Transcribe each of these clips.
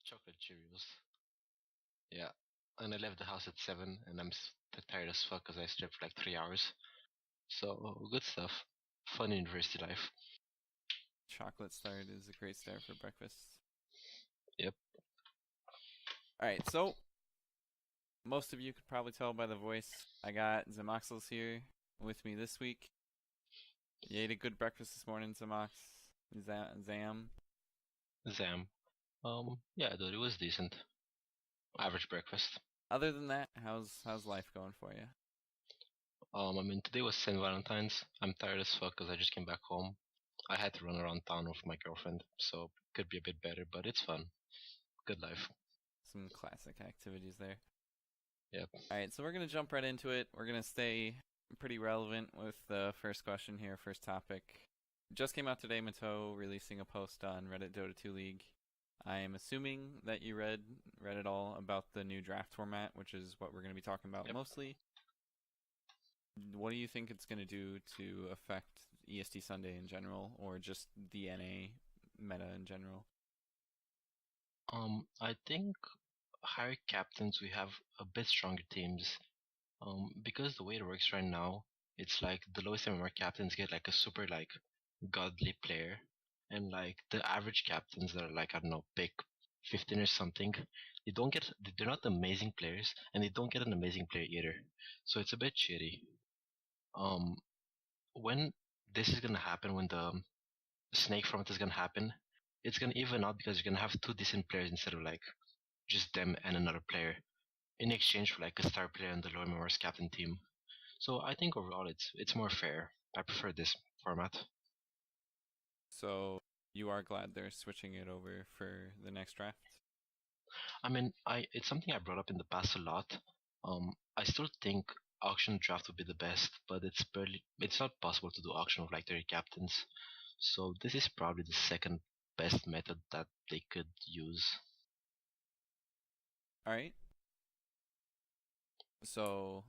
chocolate Cheerios. Yeah. And I left the house at 7, and I'm tired as fuck because I slept for like 3 hours. So, good stuff. Fun university life. Chocolate start is a great start for breakfast. Yep. Alright, so most of you could probably tell by the voice, I got Zamoxles here with me this week. You ate a good breakfast this morning, Zamox. Zam. Zam. Yeah, dude, it was decent. Average breakfast. Other than that, how's life going for you? I mean, today was St. Valentine's. I'm tired as fuck because I just came back home. I had to run around town with my girlfriend, so could be a bit better, but it's fun. Good life. Some classic activities there. Yep. Alright, so we're going to jump right into it. We're going to stay pretty relevant with the first question here, first topic. Just came out today, Mato releasing a post on Reddit Dota 2 League. I am assuming that you read it all about the new draft format, which is what we're going to be talking about mostly. What do you think it's going to do to affect EST Sunday in general, or just the NA meta in general? I think higher captains, we have a bit stronger teams. Because the way it works right now, it's like the lowest MMR captains get like a super like godly player, and like the average captains that are like, I don't know, pick 15 or something, they're not amazing players, and they don't get an amazing player either. So it's a bit shitty. When this is gonna happen, when the snake format is gonna happen, it's gonna even out because you're gonna have two decent players instead of like just them and another player in exchange for like a star player and the lower MMR's captain team. So I think overall it's more fair. I prefer this format. So you are glad they're switching it over for the next draft? I mean, it's something I brought up in the past a lot. I still think auction draft would be the best, but it's not possible to do auction with like 30 captains. So this is probably the second best method that they could use. Alright. So,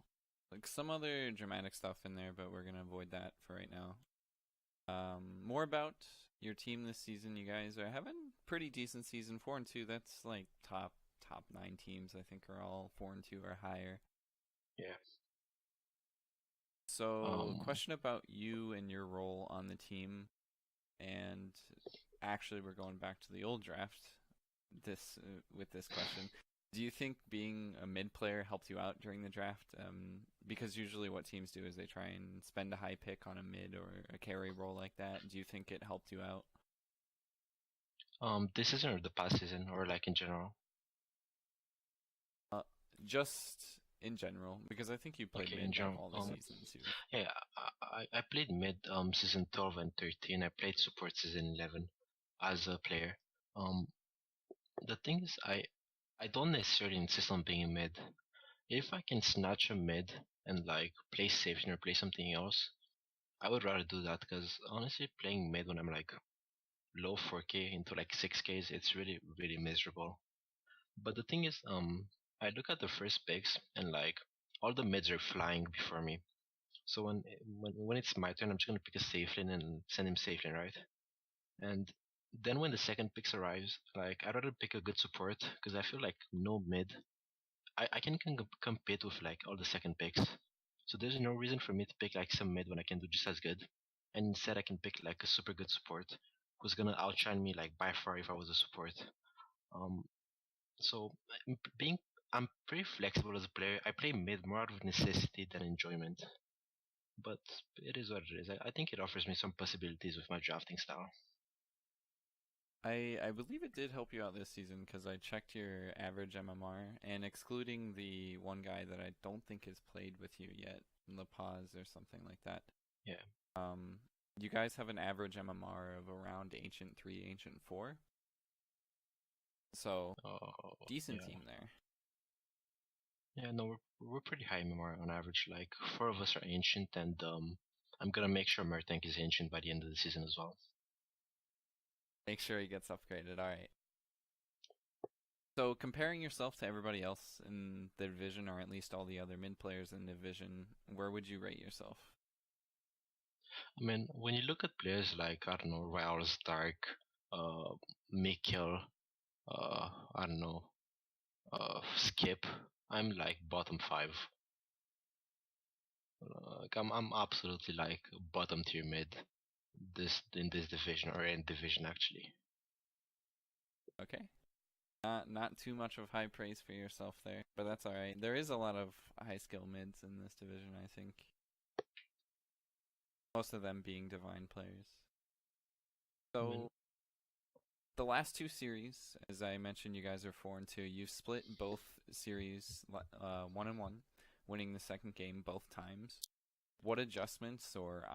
like some other dramatic stuff in there, but we're going to avoid that for right now. More about your team this season. You guys are having pretty decent season, 4-2. That's like top 9 teams. I think are all 4-2 or higher. Yeah. So, question about you and your role on the team, and actually, we're going back to the old draft. With this question. Do you think being a mid player helped you out during the draft? Because usually what teams do is they try and spend a high pick on a mid or a carry role like that. Do you think it helped you out? This season or the past season, or like in general? Just in general, because I think you played Okay, in mid like general. all the seasons. Yeah, I played mid season 12 and 13. I played support season 11 as a player. The thing is, I don't necessarily insist on being mid. If I can snatch a mid and like play safe or play something else, I would rather do that because honestly, playing mid when I'm like low 4K into like 6Ks, it's really really miserable. But the thing is, I look at the first picks and like all the mids are flying before me. So when it's my turn, I'm just gonna pick a safe lane and send him safe lane, right? And then when the second picks arrives, like I'd rather pick a good support because I feel like no mid. I can compete with like all the second picks. So there's no reason for me to pick like some mid when I can do just as good. And instead I can pick like a super good support who's gonna outshine me like by far if I was a support. Um, so being I'm pretty flexible as a player. I play mid more out of necessity than enjoyment. But it is what it is. I think it offers me some possibilities with my drafting style. I believe it did help you out this season because I checked your average MMR, and excluding the one guy that I don't think has played with you yet, La Paz or something like that. Yeah. You guys have an average MMR of around Ancient 3, Ancient 4. So, decent team there. Yeah, no, we're pretty high MMR on average. Like 4 of us are ancient, and I'm gonna make sure Mertank is ancient by the end of the season as well. Make sure he gets upgraded. All right. So comparing yourself to everybody else in the division, or at least all the other mid players in the division, where would you rate yourself? I mean, when you look at players like, I don't know, Royal Stark, Mikkel, I don't know, skip. I'm like bottom five. I'm absolutely like bottom tier mid. This in this division or in division actually. Okay. Not too much of high praise for yourself there, but that's all right. There is a lot of high skill mids in this division, I think. Most of them being divine players. I mean, So the last two series, as I mentioned, you guys are 4-2. You've split both series 1-1, winning the second game both times. What adjustments or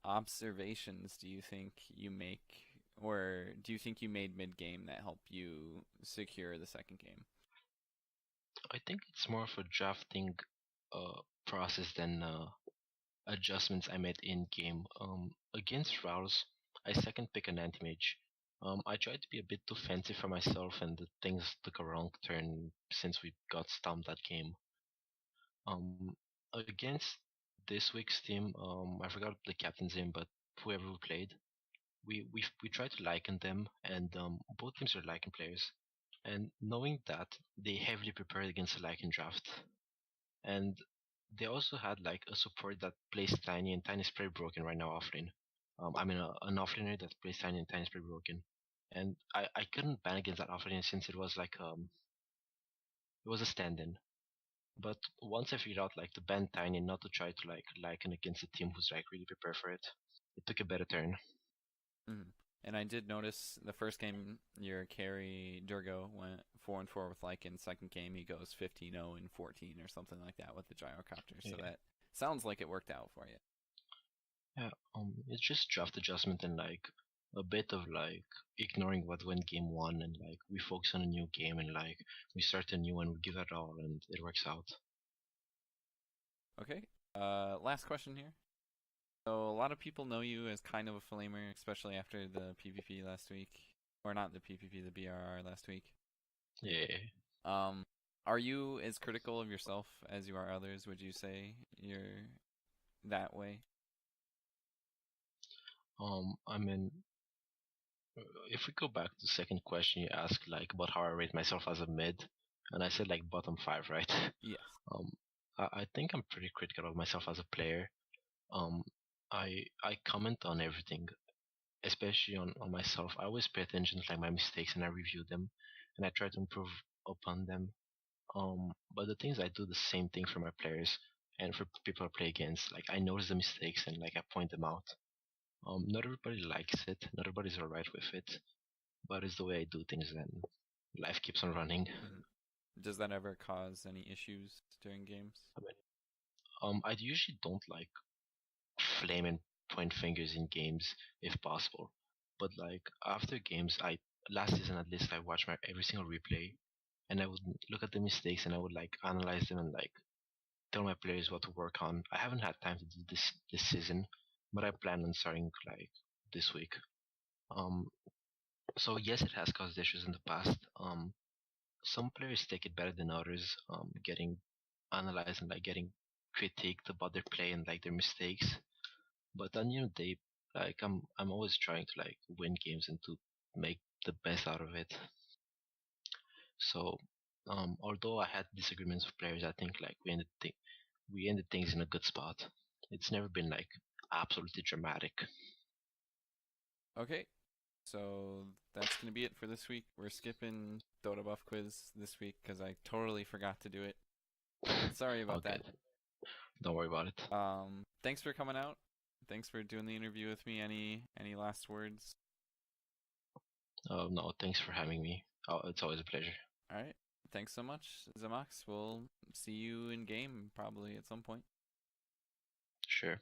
observations do you think you make, or do you think you made mid game that helped you secure the second game? I think it's more of a drafting process than adjustments I made in game. Against Rouse, I second pick an anti-mage. I tried to be a bit too fancy for myself, and the things took a wrong turn since we got stumped that game. Against this week's team, I forgot the captain's name, but whoever we played, we tried to liken them, and both teams are Lycan players. And knowing that, they heavily prepared against the Lycan draft, and they also had like a support that plays Tiny, and Tiny is pretty broken right now offlane. I mean, an offlaner that plays Tiny, and Tiny is pretty broken. And I couldn't ban against that offlaner since it was like it was a stand-in. But once I figured out like to ban Tiny, not to try to like Lycan against a team who's like really prepared for it, it took a better turn. Mm. And I did notice the first game your carry Durgo went 4-4 with Lycan. Second game he goes 15-0 and 14 or something like that with the gyrocopter. So Yeah. that sounds like it worked out for you. Yeah, it's just draft adjustment and like a bit of like ignoring what went game one, and like we focus on a new game, and like we start a new one, we give it all, and it works out. Okay. Last question here. So a lot of people know you as kind of a flamer, especially after the PvP last week, or not the PvP, the BRR last week. Yeah. Um, are you as critical of yourself as you are others? Would you say you're that way? I mean, if we go back to the second question you asked, like about how I rate myself as a mid, and I said like bottom five, right? Yes. Um, I think I'm pretty critical of myself as a player. Um, I comment on everything, especially on myself. I always pay attention to like my mistakes, and I review them, and I try to improve upon them. But the things I do the same thing for my players and for people I play against. Like I notice the mistakes and like I point them out. Not everybody likes it, not everybody's alright with it, but it's the way I do things, and life keeps on running. Mhm. Does that ever cause any issues during games? I mean, I usually don't like flame and point fingers in games if possible, but like after games, I last season at least I watched my every single replay, and I would look at the mistakes and I would like analyze them and like tell my players what to work on. I haven't had time to do this season, but I plan on starting like this week. Um, so yes, it has caused issues in the past. Some players take it better than others. Getting analyzed and like getting critiqued about their play and like their mistakes. But then they like I'm always trying to like win games and to make the best out of it. So although I had disagreements with players, I think like we ended things in a good spot. It's never been like absolutely dramatic. Okay, so that's gonna be it for this week. We're skipping Dota Buff quiz this week because I totally forgot to do it. Sorry All about that. good. Don't worry about it. Thanks for coming out. Thanks for doing the interview with me. Any last words? No, thanks for having me. Oh, it's always a pleasure. All right. Thanks so much, Zamox. We'll see you in game probably at some point. Sure.